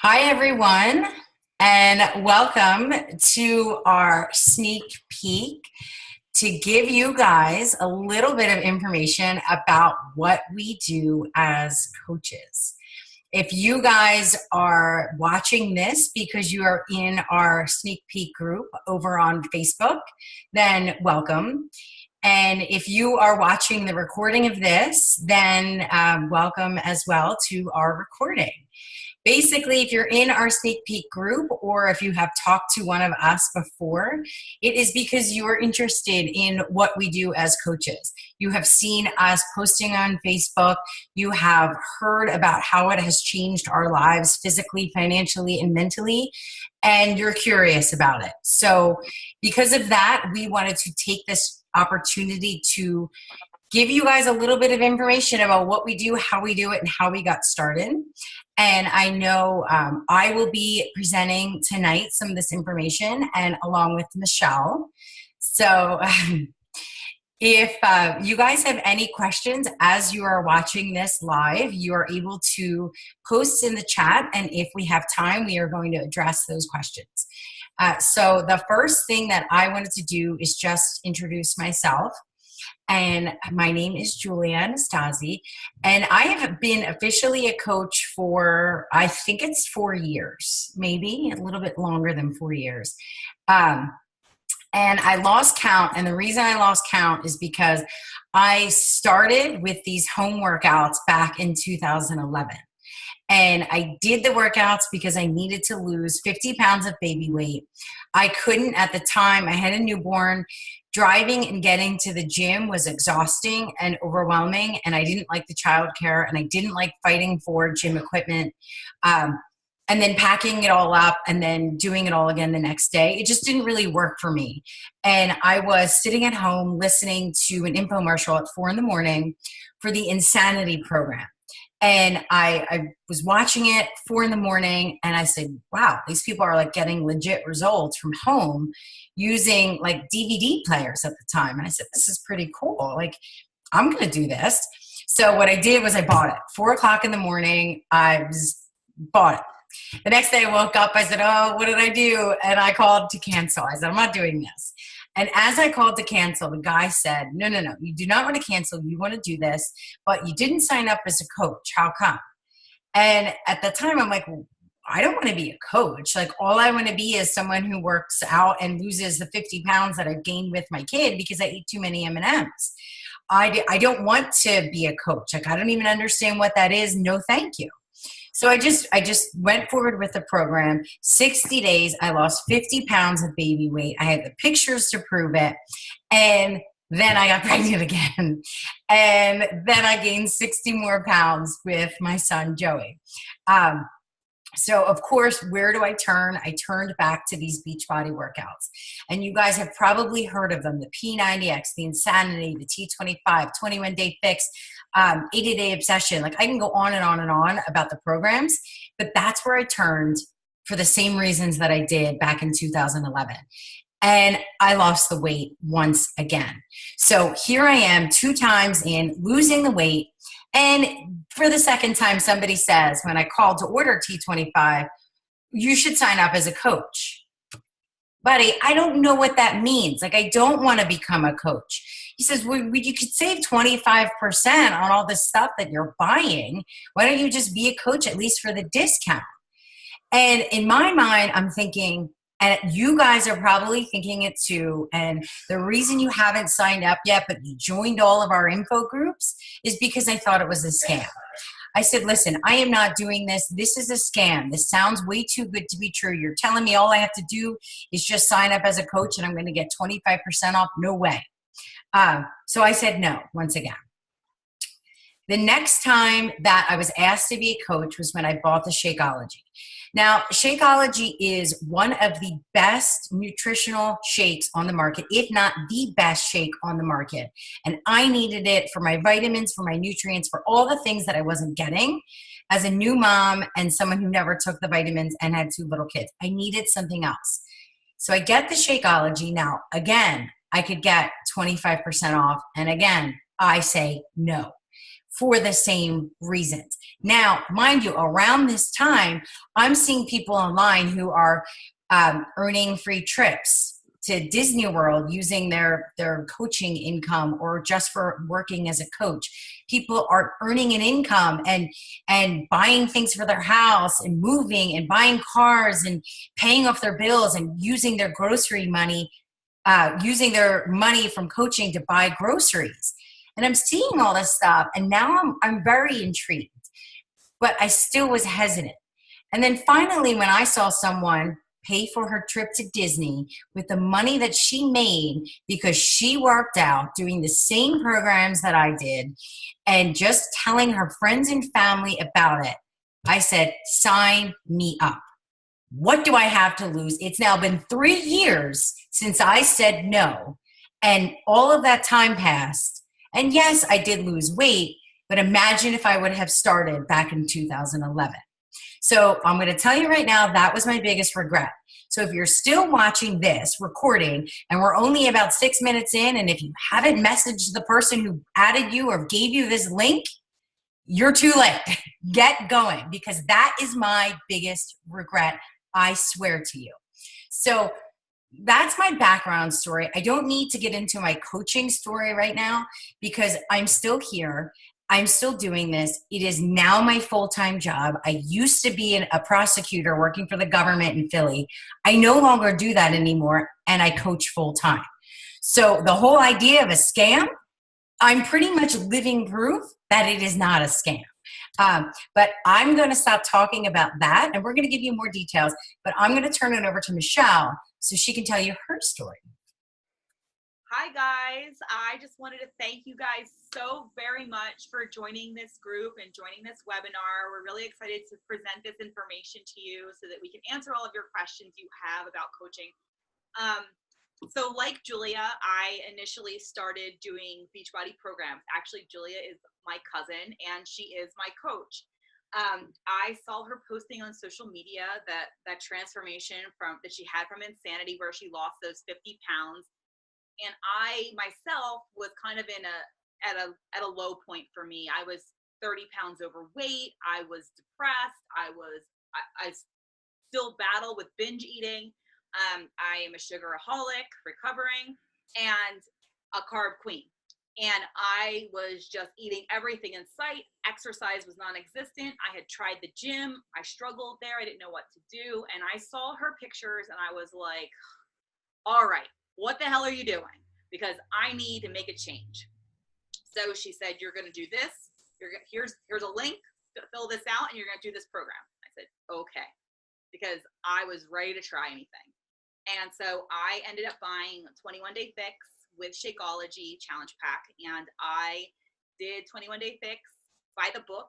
Hi, everyone, and welcome to our sneak peek to give you guys a little bit of information about what we do as coaches. If you guys are watching this because you are in our sneak peek group over on Facebook, then welcome. And if you are watching the recording of this, then welcome as well to our recording. Basically, if you're in our sneak peek group or if you have talked to one of us before, it is because you are interested in what we do as coaches. You have seen us posting on Facebook. You have heard about how it has changed our lives physically, financially, and mentally, and you're curious about it. So because of that, we wanted to take this opportunity to give you guys a little bit of information about what we do, how we do it, and how we got started. And I know I will be presenting tonight some of this information, and along with Michelle. So if you guys have any questions as you are watching this live, you are able to post in the chat, and if we have time, we are going to address those questions. So the first thing that I wanted to do is just introduce myself. And my name is Julia Anastasi, and I have been officially a coach for, I think it's 4 years, maybe a little bit longer than 4 years. And I lost count, and the reason I lost count is because I started with these home workouts back in 2011. And I did the workouts because I needed to lose 50 pounds of baby weight. I couldn't at the time. I had a newborn. Driving and getting to the gym was exhausting and overwhelming, and I didn't like the childcare, and I didn't like fighting for gym equipment, and then packing it all up and then doing it all again the next day. It just didn't really work for me. And I was sitting at home listening to an infomercial at 4 a.m. for the Insanity program. And I was watching it 4 a.m. and I said, wow, these people are like getting legit results from home using like DVD players at the time. And I said, this is pretty cool. Like, I'm going to do this. So what I did was I bought it. 4 o'clock in the morning, bought it. The next day I woke up, I said, oh, what did I do? And I called to cancel. I said, I'm not doing this. And as I called to cancel, the guy said, no, you do not want to cancel. You want to do this, but you didn't sign up as a coach. How come? And at the time, I'm like, well, I don't want to be a coach. Like, all I want to be is someone who works out and loses the 50 pounds that I've gained with my kid because I eat too many M&Ms. I don't want to be a coach. Like, I don't even understand what that is. No, thank you. So I just went forward with the program. 60 days, I lost 50 pounds of baby weight. I had the pictures to prove it. And then I got pregnant again. And then I gained 60 more pounds with my son, Joey. So, of course, where do I turn? I turned back to these Beachbody workouts. And you guys have probably heard of them, the P90X, the Insanity, the T25, 21-Day Fix, 80-Day Obsession. Like, I can go on and on and on about the programs, but that's where I turned for the same reasons that I did back in 2011. And I lost the weight once again. So here I am 2 times in, losing the weight. And for the second time, somebody says, when I called to order T25, you should sign up as a coach. Buddy, I don't know what that means. Like, I don't want to become a coach. He says, well, you could save 25% on all this stuff that you're buying. Why don't you just be a coach, at least for the discount? And in my mind, I'm thinking, and you guys are probably thinking it too, and the reason you haven't signed up yet, but you joined all of our info groups, is because I thought it was a scam. I said, listen, I am not doing this. This is a scam. This sounds way too good to be true. You're telling me all I have to do is just sign up as a coach and I'm going to get 25% off? No way. So I said no, once again. The next time that I was asked to be a coach was when I bought the Shakeology. Now, Shakeology is one of the best nutritional shakes on the market, if not the best shake on the market. And I needed it for my vitamins, for my nutrients, for all the things that I wasn't getting as a new mom and someone who never took the vitamins and had 2 little kids. I needed something else. So I get the Shakeology. Now, again, I could get 25% off. And again, I say no. for the same reasons. Now, mind you, around this time, I'm seeing people online who are earning free trips to Disney World using their coaching income or just for working as a coach. People are earning an income and buying things for their house and moving and buying cars and paying off their bills and using their grocery money, using their money from coaching to buy groceries. And I'm seeing all this stuff, and now I'm very intrigued, but I still was hesitant. And then finally, when I saw someone pay for her trip to Disney with the money that she made because she worked out doing the same programs that I did and just telling her friends and family about it, I said, sign me up. What do I have to lose? It's now been 3 years since I said no, and all of that time passed. And yes, I did lose weight, but imagine if I would have started back in 2011. So I'm going to tell you right now, that was my biggest regret. So if you're still watching this recording and we're only about 6 minutes in, and if you haven't messaged the person who added you or gave you this link, you're too late. Get going, because that is my biggest regret. I swear to you. So that's my background story. I don't need to get into my coaching story right now because I'm still here. I'm still doing this. It is now my full-time job. I used to be a prosecutor working for the government in Philly. I no longer do that anymore, and I coach full-time. So the whole idea of a scam, I'm pretty much living proof that it is not a scam. But I'm going to stop talking about that, and we're going to give you more details. But I'm going to turn it over to Michelle so she can tell you her story. Hi guys, I just wanted to thank you guys so very much for joining this group and joining this webinar. We're really excited to present this information to you so that we can answer all of your questions you have about coaching. So like Julia, I initially started doing Beachbody programs. Actually, Julia is my cousin and she is my coach. I saw her posting on social media that transformation that she had from Insanity, where she lost those 50 pounds. And I myself was kind of at a low point for me. I was 30 pounds overweight. I was depressed. I still battle with binge eating. I am a sugaraholic, recovering, and a carb queen. And I was just eating everything in sight. Exercise was non-existent. I had tried the gym. I struggled there. I didn't know what to do. And I saw her pictures and I was like, all right, what the hell are you doing? Because I need to make a change. So she said, you're going to do this. Here's a link, fill this out, and you're going to do this program. I said, okay, because I was ready to try anything. And so I ended up buying 21 Day Fix with Shakeology Challenge Pack. And I did 21 Day Fix by the book.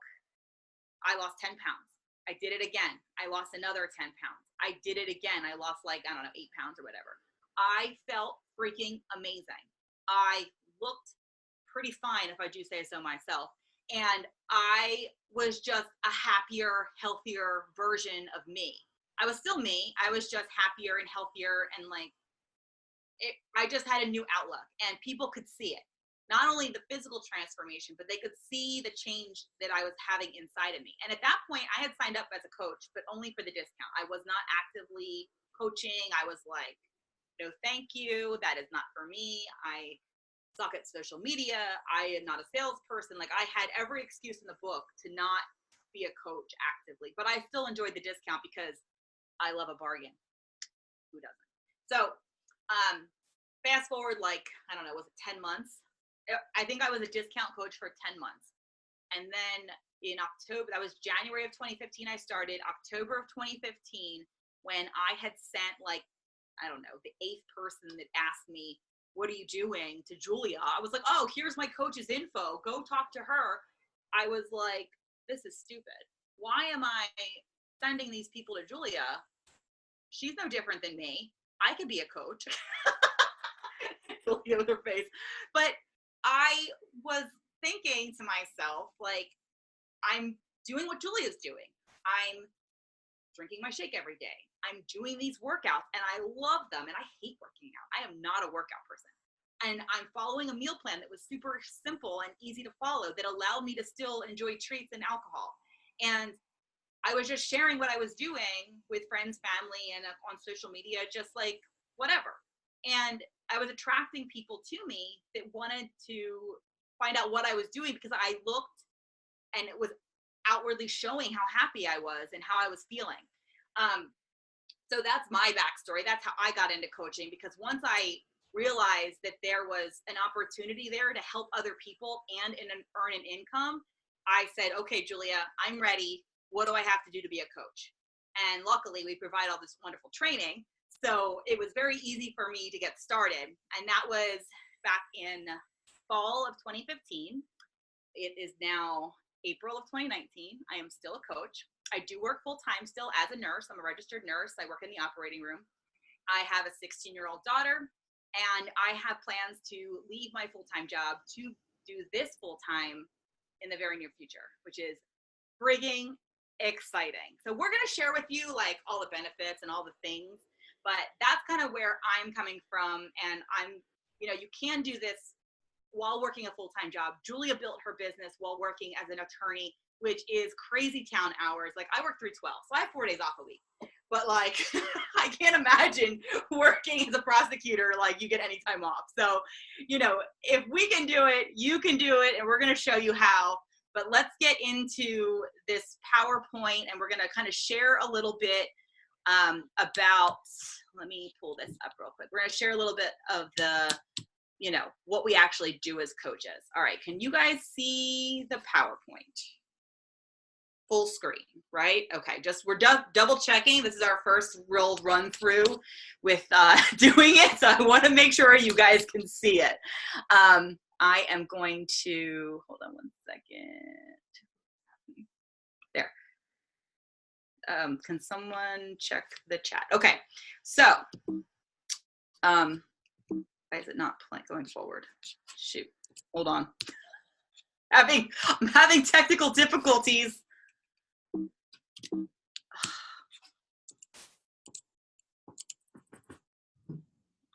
I lost 10 pounds. I did it again. I lost another 10 pounds. I did it again. I lost 8 pounds or whatever. I felt freaking amazing. I looked pretty fine, if I do say so myself. And I was just a happier, healthier version of me. I was still me. I was just happier and healthier, and I just had a new outlook, and people could see it. Not only the physical transformation, but they could see the change that I was having inside of me. And at that point, I had signed up as a coach, but only for the discount. I was not actively coaching. I was like, no, thank you. That is not for me. I suck at social media. I am not a salesperson. I had every excuse in the book to not be a coach actively, but I still enjoyed the discount because I love a bargain. Who doesn't? So fast forward, was it 10 months? I think I was a discount coach for 10 months. And then in October, that was January of 2015, I started. October of 2015, when I had sent the 8th person that asked me, what are you doing, to Julia, I was like, oh, here's my coach's info. Go talk to her. I was like, this is stupid. Why am I sending these people to Julia? She's no different than me. I could be a coach. Look at her face. But I was thinking to myself, I'm doing what Julia's doing. I'm drinking my shake every day. I'm doing these workouts and I love them, and I hate working out. I am not a workout person. And I'm following a meal plan that was super simple and easy to follow that allowed me to still enjoy treats and alcohol. And I was just sharing what I was doing with friends, family, and on social media, just like whatever. And I was attracting people to me that wanted to find out what I was doing because I looked and it was outwardly showing how happy I was and how I was feeling. So that's my backstory. That's how I got into coaching, because once I realized that there was an opportunity there to help other people and earn an income, I said, okay, Julia, I'm ready. What do I have to do to be a coach? And luckily we provide all this wonderful training. So it was very easy for me to get started. And that was back in fall of 2015. It is now April of 2019. I am still a coach. I do work full-time still as a nurse. I'm a registered nurse. I work in the operating room. I have a 16-year-old daughter, and I have plans to leave my full-time job to do this full-time in the very near future, which is frigging exciting. So we're going to share with you like all the benefits and all the things, but that's kind of where I'm coming from. And you can do this while working a full-time job. Julia built her business while working as an attorney, which is crazy town hours. Like I work 3/12, so I have 4 days off a week. But like, I can't imagine working as a prosecutor, like you get any time off. So, if we can do it, you can do it, and we're going to show you how. But let's get into this PowerPoint, and we're going to kind of share a little bit about, let me pull this up real quick. We're going to share a little bit of the, what we actually do as coaches. All right, can you guys see the PowerPoint? Full screen, right? Okay, we're double checking. This is our first real run through with doing it, so I want to make sure you guys can see it. I am going to, hold on one second. There. Can someone check the chat? Okay, so, why is it not going forward? Shoot, hold on. I'm having technical difficulties.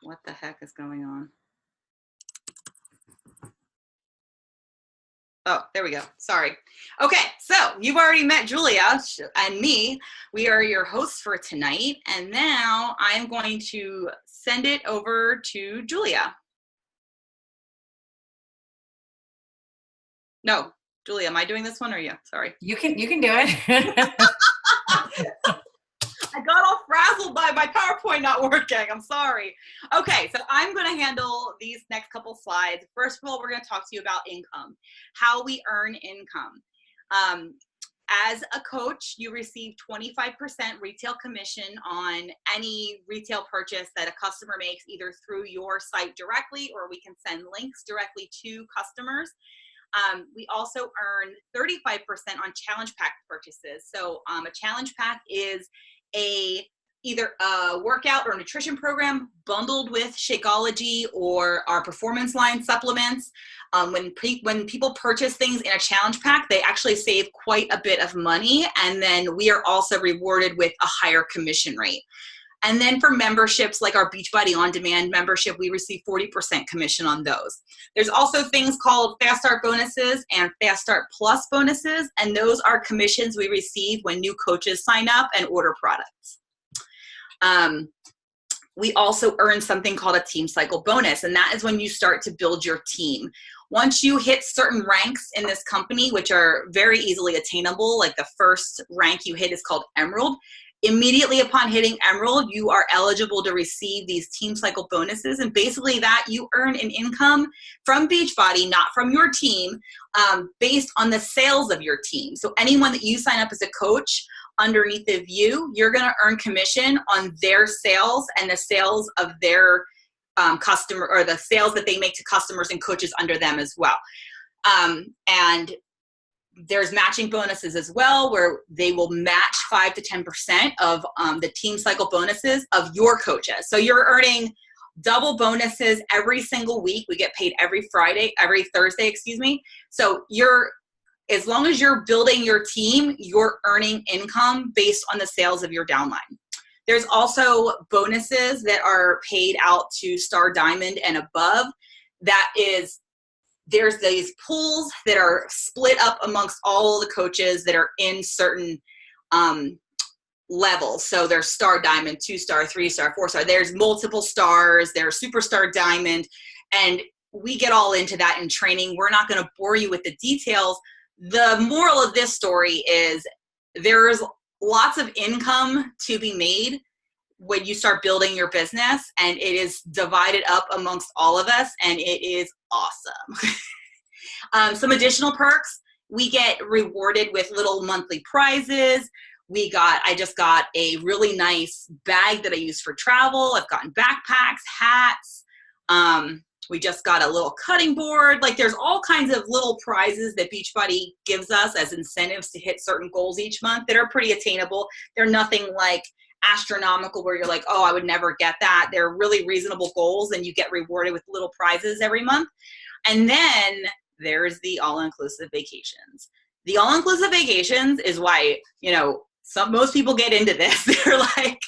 What the heck is going on? Oh, there we go. Sorry. Okay, so you've already met Julia and me. We are your hosts for tonight, and now I'm going to send it over to Julia. No, Julia, am I doing this one or you? Sorry. You can do it. I got all frazzled by my PowerPoint not working. I'm sorry. Okay, so I'm going to handle these next couple slides. First of all, we're going to talk to you about income, how we earn income. As a coach, you receive 25% retail commission on any retail purchase that a customer makes, either through your site directly, or we can send links directly to customers. We also earn 35% on challenge pack purchases. So a challenge pack is either a workout or nutrition program bundled with Shakeology or our performance line supplements. When people purchase things in a challenge pack, they actually save quite a bit of money, and then we are also rewarded with a higher commission rate. And then for memberships like our Beachbody On Demand membership, we receive 40% commission on those. There's also things called Fast Start bonuses and Fast Start Plus bonuses, and those are commissions we receive when new coaches sign up and order products. We also earn something called a team cycle bonus, and that is when you start to build your team. Once you hit certain ranks in this company, which are very easily attainable, like the first rank you hit is called Emerald. Immediately upon hitting Emerald, you are eligible to receive these team cycle bonuses, and basically that you earn an income from Beachbody, not from your team, based on the sales of your team. So anyone that you sign up as a coach underneath of you, you're going to earn commission on their sales and the sales of their customer, or the sales that they make to customers and coaches under them as well. And there's matching bonuses as well, where they will match 5 to 10% of the team cycle bonuses of your coaches. So you're earning double bonuses every single week. We get paid every Thursday, excuse me. So as long as you're building your team, you're earning income based on the sales of your downline. There's also bonuses that are paid out to Star Diamond and above. there's these pools that are split up amongst all the coaches that are in certain levels. So there's star, diamond, 2-star, 3-star, 4-star. There's multiple stars. There's superstar, diamond. And we get all into that in training. We're not going to bore you with the details. The moral of this story is there's lots of income to be made when you start building your business, and it is divided up amongst all of us, and it is awesome. Some additional perks: we get rewarded with little monthly prizes. I just got a really nice bag that I use for travel. I've gotten backpacks, hats. We just got a little cutting board. Like, there's all kinds of little prizes that Beachbody gives us as incentives to hit certain goals each month that are pretty attainable. They're nothing like astronomical where you're like, oh, I would never get that. They're really reasonable goals, and you get rewarded with little prizes every month. And then there's the all-inclusive vacations. The all-inclusive vacations is why, most people get into this. They're like,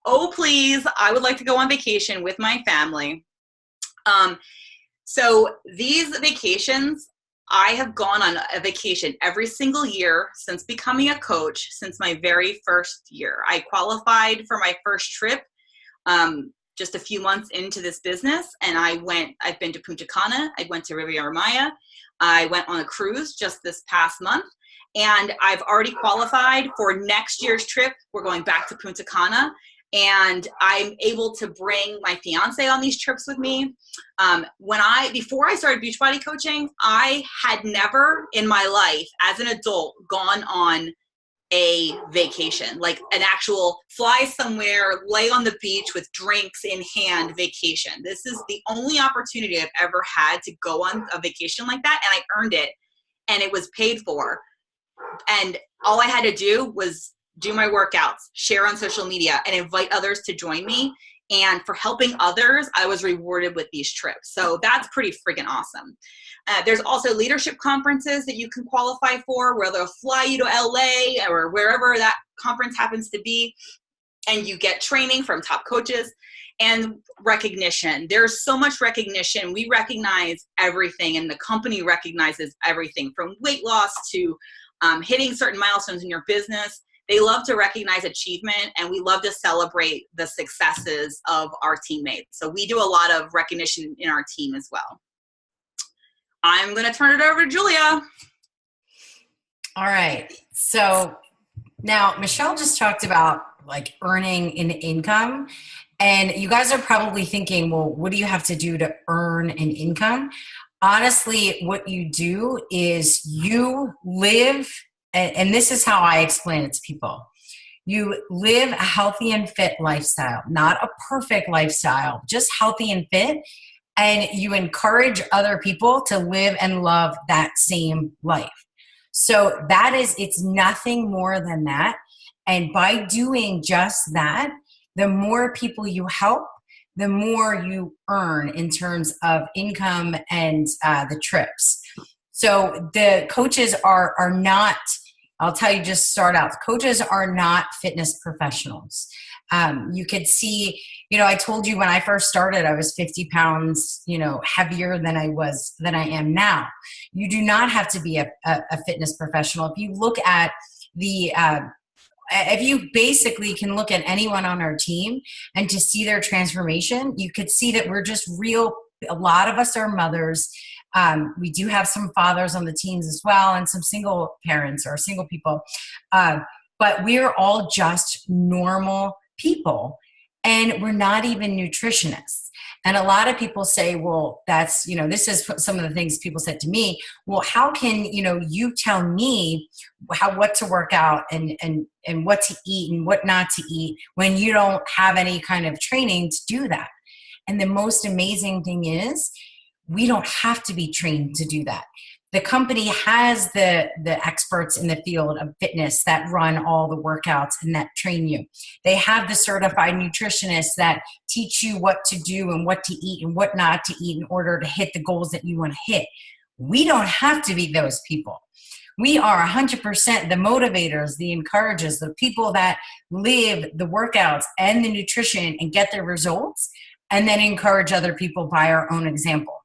oh, please, I would like to go on vacation with my family. So these vacations, I have gone on a vacation every single year since becoming a coach, since my very first year. I qualified for my first trip just a few months into this business, and I've been to Punta Cana, I went to Riviera Maya, I went on a cruise just this past month, and I've already qualified for next year's trip. We're going back to Punta Cana, and I'm able to bring my fiance on these trips with me. Before I started Beachbody coaching, I had never in my life as an adult gone on a vacation, like an actual fly somewhere, lay on the beach with drinks in hand vacation. This is the only opportunity I've ever had to go on a vacation like that, and I earned it, and it was paid for. And all I had to do was do my workouts, share on social media, and invite others to join me. And for helping others, I was rewarded with these trips. So that's pretty freaking awesome. There's also leadership conferences that you can qualify for, where they'll fly you to LA or wherever that conference happens to be. And you get training from top coaches and recognition. There's so much recognition. We recognize everything, and the company recognizes everything from weight loss to hitting certain milestones in your business. They love to recognize achievement, and we love to celebrate the successes of our teammates. So we do a lot of recognition in our team as well. I'm going to turn it over to Julia. All right. So now Michelle just talked about like earning an income, and you guys are probably thinking, well, what do you have to do to earn an income? Honestly, what you do is you live, and this is how I explain it to people. You live a healthy and fit lifestyle, not a perfect lifestyle, just healthy and fit. And you encourage other people to live and love that same life. So it's nothing more than that. And by doing just that, the more people you help, the more you earn in terms of income and the trips. So the coaches are not, I'll tell you, just start out. Coaches are not fitness professionals. You could see, I told you when I first started, I was 50 pounds, heavier than I am now. You do not have to be a fitness professional. If you look at if you basically can look at anyone on our team and to see their transformation, you could see that we're just real. A lot of us are mothers. We do have some fathers on the teams as well, and some single parents or single people. But we're all just normal people, and we're not even nutritionists. And a lot of people say, well, that's, this is some of the things people said to me. Well, how can, you tell me what to work out and what to eat and what not to eat when you don't have any kind of training to do that? And the most amazing thing is we don't have to be trained to do that. The company has the experts in the field of fitness that run all the workouts and that train you. They have the certified nutritionists that teach you what to do and what to eat and what not to eat in order to hit the goals that you want to hit. We don't have to be those people. We are 100% the motivators, the encouragers, the people that live the workouts and the nutrition and get their results, and then encourage other people by our own example.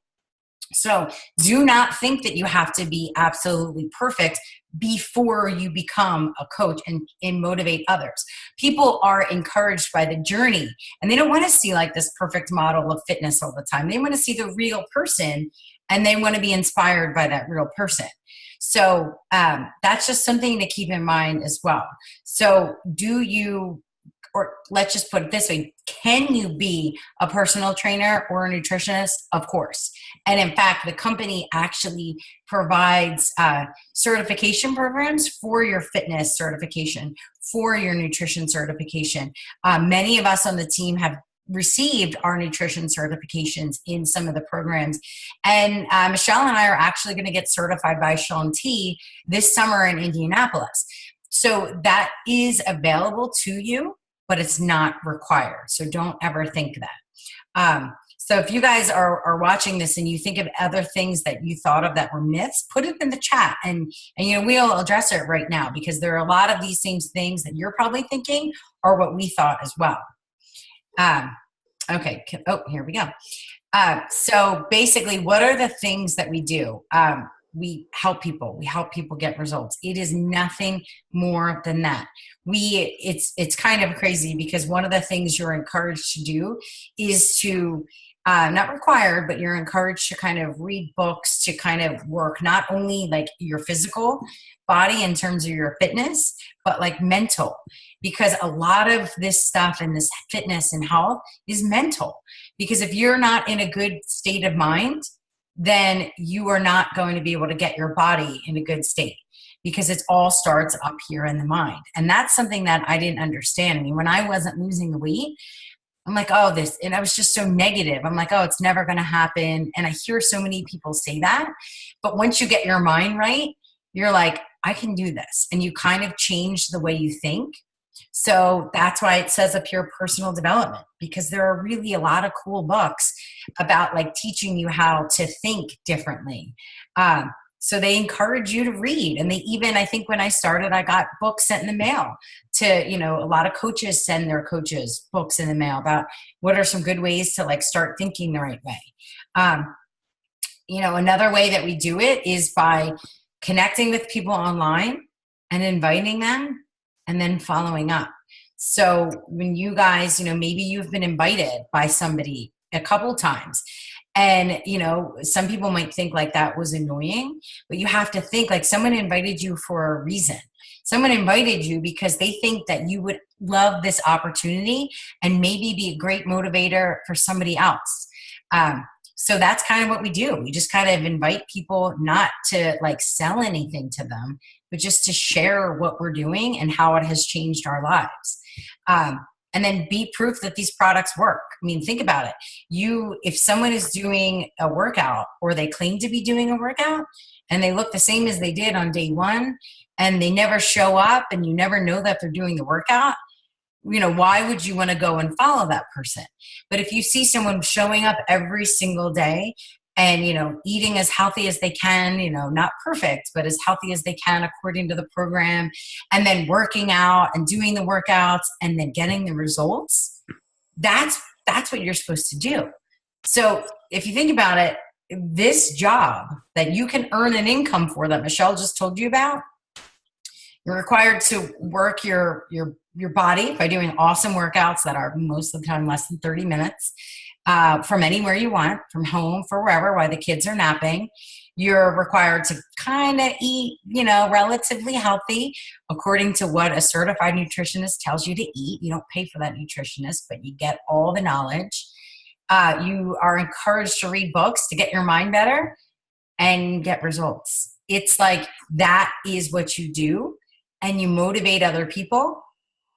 So do not think that you have to be absolutely perfect before you become a coach and motivate others. People are encouraged by the journey, and they don't want to see like this perfect model of fitness all the time. They want to see the real person, and they want to be inspired by that real person. So that's just something to keep in mind as well. So do you, or let's just put it this way, can you be a personal trainer or a nutritionist? Of course. And in fact, the company actually provides certification programs for your fitness certification, for your nutrition certification. Many of us on the team have received our nutrition certifications in some of the programs. And Michelle and I are actually going to get certified by Shaun T this summer in Indianapolis. So that is available to you, but it's not required. So don't ever think that. So if you guys are watching this and you think of other things that you thought of that were myths, put it in the chat, and we'll address it right now, because there are a lot of these same things that you're probably thinking are what we thought as well. Okay. Oh, here we go. So basically, what are the things that we do? We help people. We help people get results. It is nothing more than that. It's kind of crazy, because one of the things you're encouraged to do is to, not required, but you're encouraged to kind of read books, to kind of work not only like your physical body in terms of your fitness, but like mental, because a lot of this stuff and this fitness and health is mental. Because if you're not in a good state of mind, then you are not going to be able to get your body in a good state, because it all starts up here in the mind. And that's something that I didn't understand. I mean, when I wasn't losing the weight, I'm like, oh, this, and I was just so negative. I'm like, oh, it's never going to happen. And I hear so many people say that. But once you get your mind right, you're like, I can do this. And you kind of change the way you think. So that's why it says up here personal development, because there are really a lot of cool books about like teaching you how to think differently. So they encourage you to read. And they even, I think when I started, I got books sent in the mail to, a lot of coaches send their coaches books in the mail about what are some good ways to like start thinking the right way. Another way that we do it is by connecting with people online and inviting them and then following up. So when you guys, maybe you've been invited by somebody a couple times, and, some people might think like that was annoying, but you have to think like someone invited you for a reason. Someone invited you because they think that you would love this opportunity and maybe be a great motivator for somebody else. So that's kind of what we do. We just kind of invite people not to like sell anything to them, but just to share what we're doing and how it has changed our lives. And then be proof that these products work. I mean, think about it. If someone is doing a workout, or they claim to be doing a workout, and they look the same as they did on day one, and they never show up, and you never know that they're doing the workout, why would you want to go and follow that person? But if you see someone showing up every single day and, eating as healthy as they can, not perfect, but as healthy as they can according to the program, and then working out and doing the workouts and then getting the results, that's what you're supposed to do. So if you think about it, this job that you can earn an income for, that Michelle just told you about, you're required to work your body by doing awesome workouts that are most of the time less than 30 minutes. From anywhere you want, from home, for wherever, while the kids are napping. You're required to kind of eat, relatively healthy according to what a certified nutritionist tells you to eat. You don't pay for that nutritionist, but you get all the knowledge. You are encouraged to read books to get your mind better and get results. It's like that is what you do, and you motivate other people.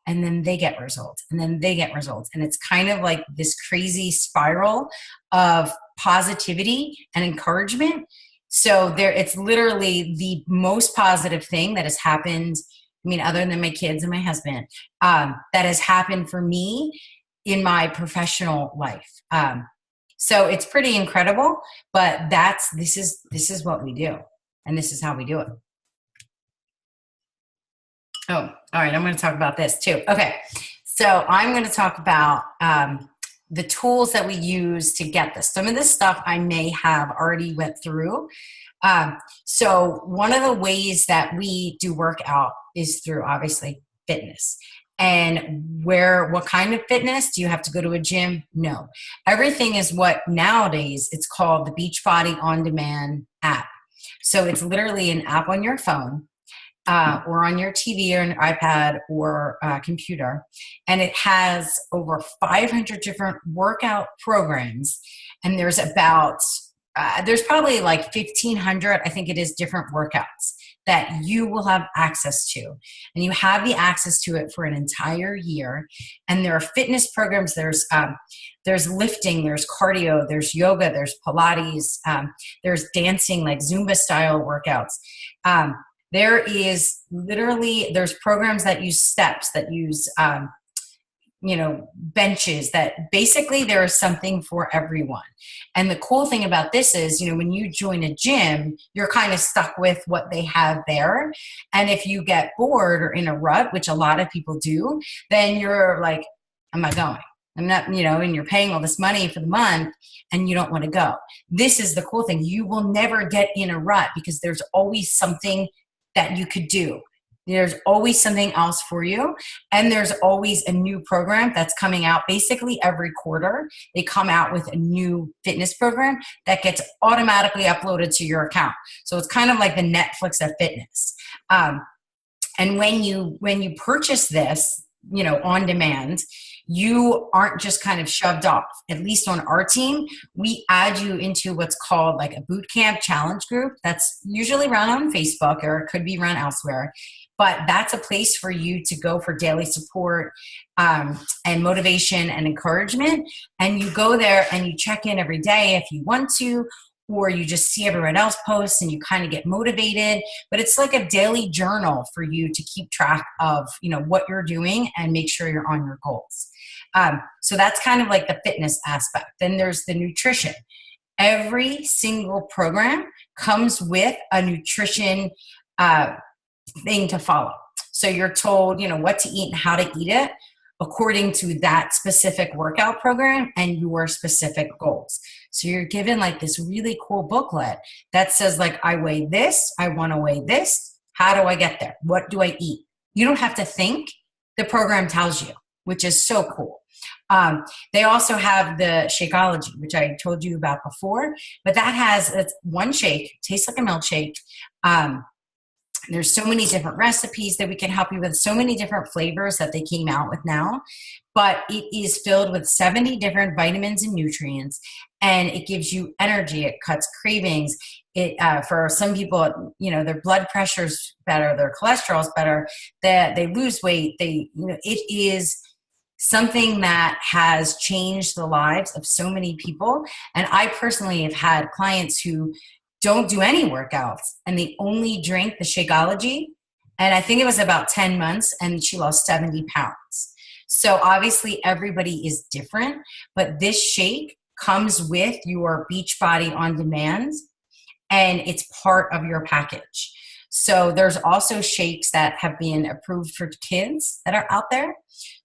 And then they get results, and then they get results. And it's kind of like this crazy spiral of positivity and encouragement. So it's literally the most positive thing that has happened, other than my kids and my husband, that has happened for me in my professional life. So it's pretty incredible, but this is what we do, and this is how we do it. Oh, all right. I'm going to talk about this too. Okay. So I'm going to talk about the tools that we use to get this. Some of this stuff I may have already went through. So one of the ways that we do workout is through obviously fitness. And what kind of fitness? Do you have to go to a gym? No. Everything is what nowadays it's called the Beachbody On Demand app. So it's literally an app on your phone or on your TV or an iPad or computer. And it has over 500 different workout programs. And there's probably like 1,500, I think it is, different workouts that you will have access to. And you have the access to it for an entire year. And there are fitness programs. There's lifting, there's cardio, there's yoga, there's Pilates, there's dancing, like Zumba style workouts. There's programs that use steps, that use, benches, that basically there is something for everyone. And the cool thing about this is, when you join a gym, you're kind of stuck with what they have there. And if you get bored or in a rut, which a lot of people do, then you're like, I'm not going. I'm not, and you're paying all this money for the month and you don't want to go. This is the cool thing. You will never get in a rut because there's always something that you could do. There's always something else for you. And there's always a new program that's coming out basically every quarter. They come out with a new fitness program that gets automatically uploaded to your account. So it's kind of like the Netflix of fitness. And when you purchase this, on demand, you aren't just kind of shoved off. At least on our team, we add you into what's called like a boot camp challenge group that's usually run on Facebook, or it could be run elsewhere. But that's a place for you to go for daily support and motivation and encouragement. And you go there and you check in every day if you want to, or you just see everyone else post and you kind of get motivated. But it's like a daily journal for you to keep track of, what you're doing and make sure you're on your goals. So that's kind of like the fitness aspect. Then there's the nutrition. Every single program comes with a nutrition thing to follow. So you're told, what to eat and how to eat it according to that specific workout program and your specific goals. So you're given like this really cool booklet that says like, I weigh this, I want to weigh this. How do I get there? What do I eat? You don't have to think. The program tells you, which is so cool. They also have the Shakeology, which I told you about before, but that it's one shake, tastes like a milkshake. There's so many different recipes that we can help you with, so many different flavors that they came out with now, but it is filled with 70 different vitamins and nutrients, and it gives you energy. It cuts cravings. For some people, their blood pressure's better, their cholesterol's better, they lose weight. It is something that has changed the lives of so many people. And I personally have had clients who don't do any workouts and they only drink the Shakeology. And I think it was about 10 months and she lost 70 pounds. So obviously everybody is different, but this shake comes with your Beachbody On Demand and it's part of your package. So there's also shakes that have been approved for kids that are out there.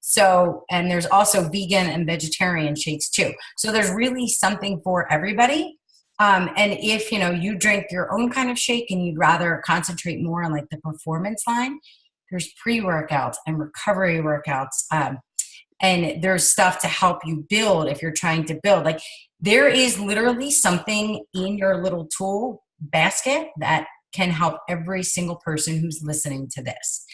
So, and there's also vegan and vegetarian shakes too. So there's really something for everybody. And if, you drink your own kind of shake and you'd rather concentrate more on like the performance line, there's pre-workouts and recovery workouts. And there's stuff to help you build if you're trying to build. Like there is literally something in your little tool basket that can help every single person who's listening to this.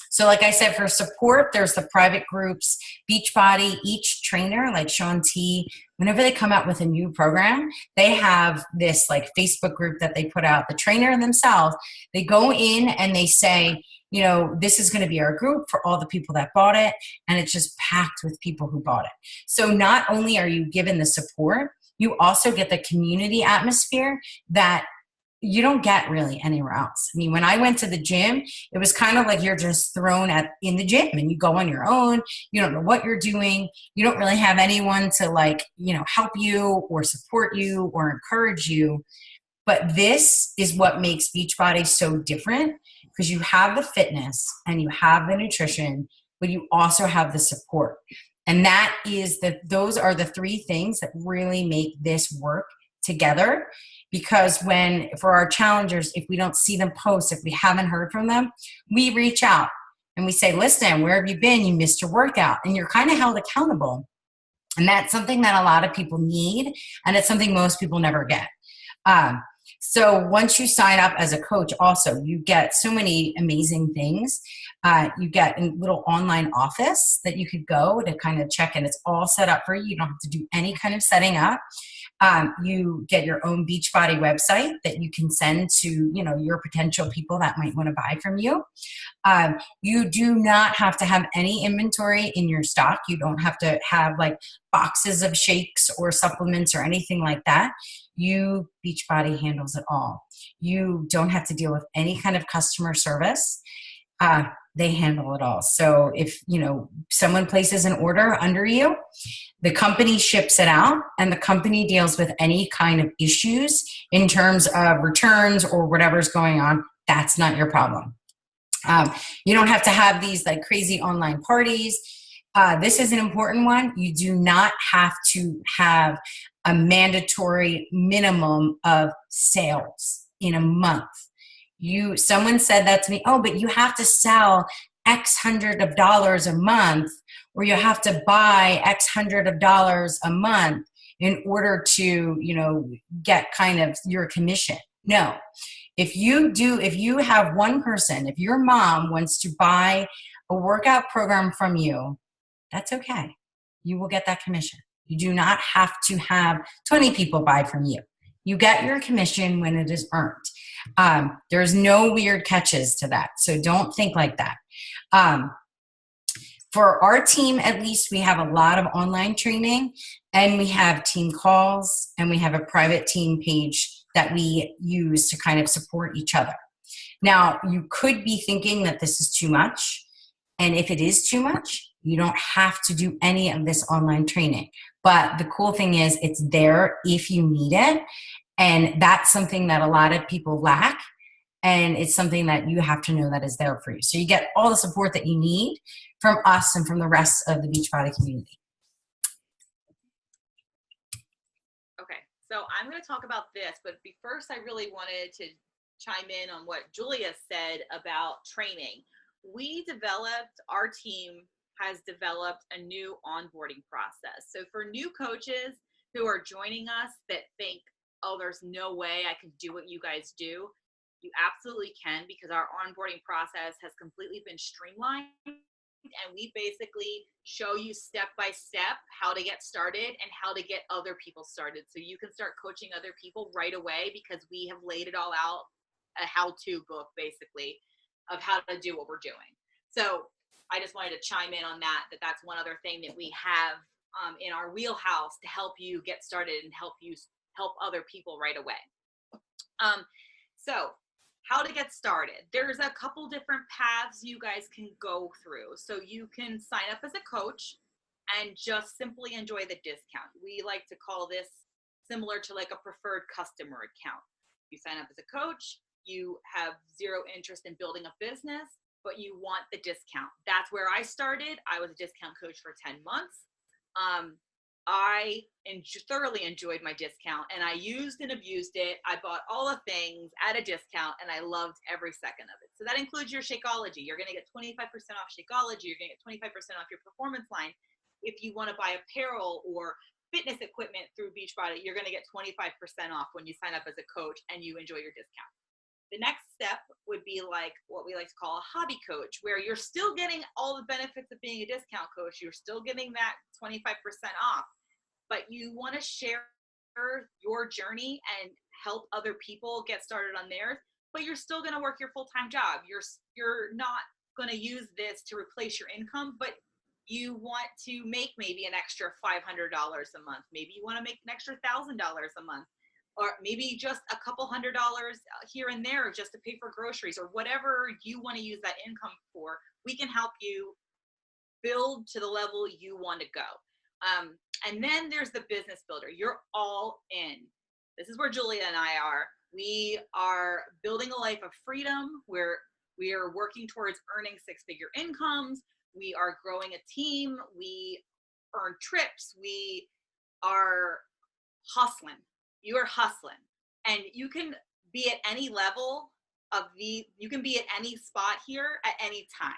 So like I said, for support, there's the private groups, Beachbody. Each trainer, like Shaun T, whenever they come out with a new program, they have this like Facebook group that they put out. The trainer themselves, they go in and they say, this is going to be our group for all the people that bought it. And it's just packed with people who bought it. So not only are you given the support, you also get the community atmosphere that you don't get really anywhere else. I mean, when I went to the gym, it was kind of like you're just thrown in the gym and you go on your own. You don't know what you're doing. You don't really have anyone to help you or support you or encourage you. But this is what makes Beachbody so different, because you have the fitness and you have the nutrition, but you also have the support. And those are the three things that really make this work together. Because for our challengers, if we don't see them post, if we haven't heard from them, we reach out and we say, listen, where have you been? You missed your workout. And you're kind of held accountable. And that's something that a lot of people need. And it's something most people never get. So once you sign up as a coach, also, you get so many amazing things. You get a little online office that you could go to kind of check, and it's all set up for you. You don't have to do any kind of setting up. You get your own Beachbody website that you can send to, your potential people that might want to buy from you. You do not have to have any inventory in your stock. You don't have to have like boxes of shakes or supplements or anything like that. Beachbody handles it all. You don't have to deal with any kind of customer service. They handle it all. So if, someone places an order under you, the company ships it out, and the company deals with any kind of issues in terms of returns or whatever's going on. That's not your problem. You don't have to have these like crazy online parties. This is an important one. You do not have to have a mandatory minimum of sales in a month. Someone said that to me, oh, but you have to sell X hundred of dollars a month, or you have to buy X hundred of dollars a month in order to, get kind of your commission. No. If you have one person, if your mom wants to buy a workout program from you, that's okay. You will get that commission. You do not have to have 20 people buy from you. You get your commission when it is earned. There's no weird catches to that. So don't think like that. For our team, at least, we have a lot of online training, and we have team calls, and we have a private team page that we use to kind of support each other. Now, you could be thinking that this is too much. And if it is too much, you don't have to do any of this online training. But the cool thing is it's there if you need it. And that's something that a lot of people lack. And it's something that you have to know that is there for you. So you get all the support that you need from us and from the rest of the Beachbody community. Okay, so I'm going to talk about this, but first I really wanted to chime in on what Julia said about training. Our team has developed a new onboarding process. So for new coaches who are joining us that think, oh, there's no way I can do what you guys do, you absolutely can, because our onboarding process has completely been streamlined, and we basically show you step by step how to get started and how to get other people started. So you can start coaching other people right away, because we have laid it all out, a how-to book basically of how to do what we're doing. So I just wanted to chime in on that's one other thing that we have in our wheelhouse to help you get started and help other people right away. So how to get started. There's a couple different paths you guys can go through. So you can sign up as a coach and just simply enjoy the discount. We like to call this similar to like a preferred customer account. You sign up as a coach, you have zero interest in building a business, but you want the discount. That's where I started. I was a discount coach for 10 months. I thoroughly enjoyed my discount, and I used and abused it. I bought all the things at a discount, and I loved every second of it. So that includes your Shakeology. You're going to get 25% off Shakeology. You're going to get 25% off your performance line. If you want to buy apparel or fitness equipment through Beachbody, you're going to get 25% off when you sign up as a coach and you enjoy your discount. The next step would be like what we like to call a hobby coach, where you're still getting all the benefits of being a discount coach. You're still getting that 25% off, but you want to share your journey and help other people get started on theirs, but you're still going to work your full-time job. You're not going to use this to replace your income, but you want to make maybe an extra $500 a month. Maybe you want to make an extra $1,000 a month, or maybe just a couple $100 here and there just to pay for groceries, or whatever you want to use that income for. We can help you build to the level you want to go. And then there's the business builder. You're all in. This is where Julia and I are. We are building a life of freedom where we are working towards earning six-figure incomes. We are growing a team. We earn trips. We are hustling. You are hustling. And you can be at any level you can be at any spot here at any time.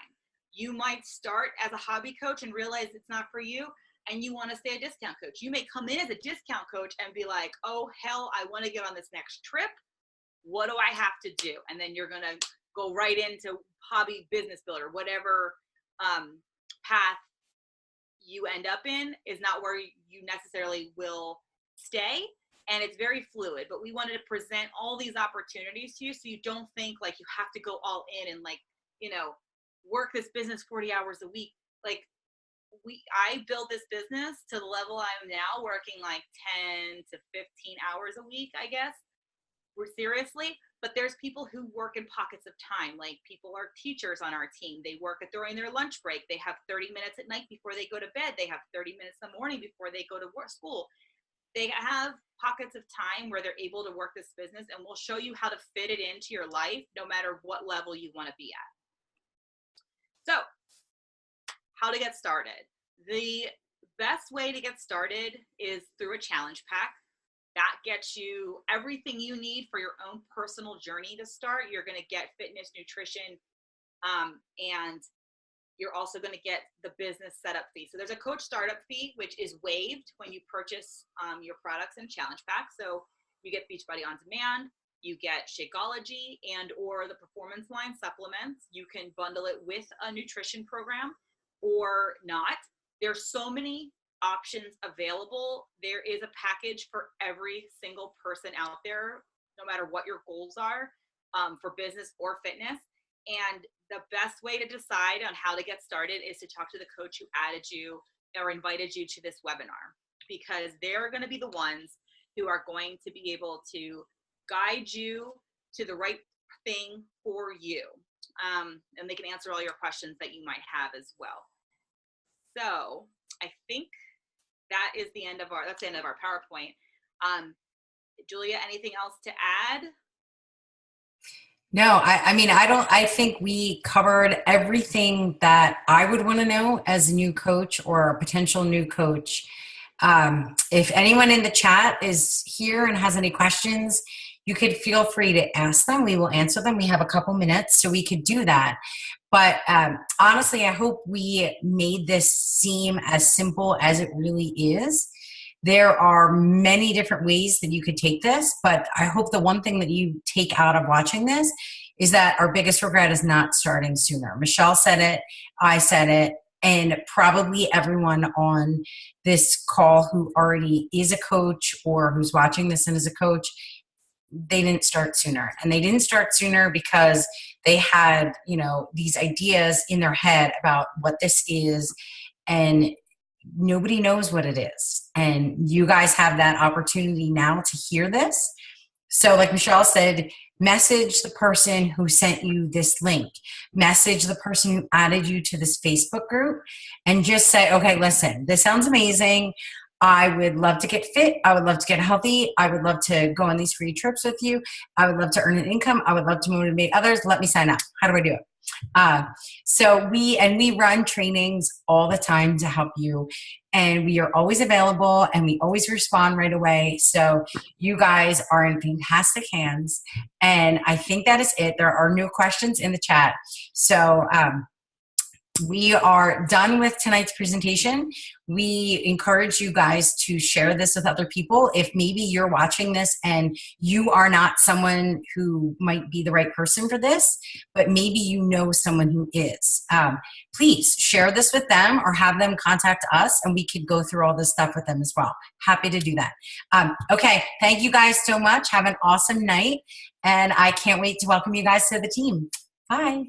You might start as a hobby coach and realize it's not for you, and you want to stay a discount coach. You may come in as a discount coach and be like, oh, hell, I want to get on this next trip. What do I have to do? And then you're going to go right into hobby business builder. Whatever path you end up in is not where you necessarily will stay. And it's very fluid, but we wanted to present all these opportunities to you so you don't think like you have to go all in and like, you know, work this business 40 hours a week. Like I built this business to the level I'm now, working like 10 to 15 hours a week, I guess. We're seriously, but there's people who work in pockets of time. Like people are teachers on our team. They work during their lunch break. They have 30 minutes at night before they go to bed. They have 30 minutes in the morning before they go to school. They have pockets of time where they're able to work this business, and we'll show you how to fit it into your life no matter what level you want to be at. So, how to get started. The best way to get started is through a challenge pack. That gets you everything you need for your own personal journey to start. You're going to get fitness, nutrition, and you're also going to get the business setup fee. So there's a coach startup fee, which is waived when you purchase your products in challenge pack. So you get Beachbody On Demand, you get Shakeology and or the Performance Line supplements. You can bundle it with a nutrition program or not. There's so many options available. There is a package for every single person out there, no matter what your goals are for business or fitness. And the best way to decide on how to get started is to talk to the coach who added you or invited you to this webinar, because they're going to be the ones who are going to be able to guide you to the right thing for you. And they can answer all your questions that you might have as well. So I think that's the end of our PowerPoint. Julia, anything else to add? No, I think we covered everything that I would want to know as a new coach or a potential new coach. If anyone in the chat is here and has any questions, you could feel free to ask them. We will answer them. We have a couple minutes, so we could do that. But honestly, I hope we made this seem as simple as it really is. There are many different ways that you could take this, but I hope the one thing that you take out of watching this is that our biggest regret is not starting sooner. Michelle said it, I said it, and probably everyone on this call who already is a coach or who's watching this and is a coach, they didn't start sooner. And they didn't start sooner because they had, these ideas in their head about what this is, and nobody knows what it is. And you guys have that opportunity now to hear this. So like Michelle said, message the person who sent you this link, message the person who added you to this Facebook group, and just say, okay, listen, this sounds amazing. I would love to get fit. I would love to get healthy. I would love to go on these free trips with you. I would love to earn an income. I would love to motivate others. Let me sign up. How do I do it? So we run trainings all the time to help you, and we are always available and we always respond right away. So you guys are in fantastic hands, and I think that is it. There are no questions in the chat. So we are done with tonight's presentation. We encourage you guys to share this with other people. If maybe you're watching this and you are not someone who might be the right person for this, but maybe you know someone who is, please share this with them or have them contact us, and we could go through all this stuff with them as well. Happy to do that. Okay, thank you guys so much. Have an awesome night, and I can't wait to welcome you guys to the team. Bye.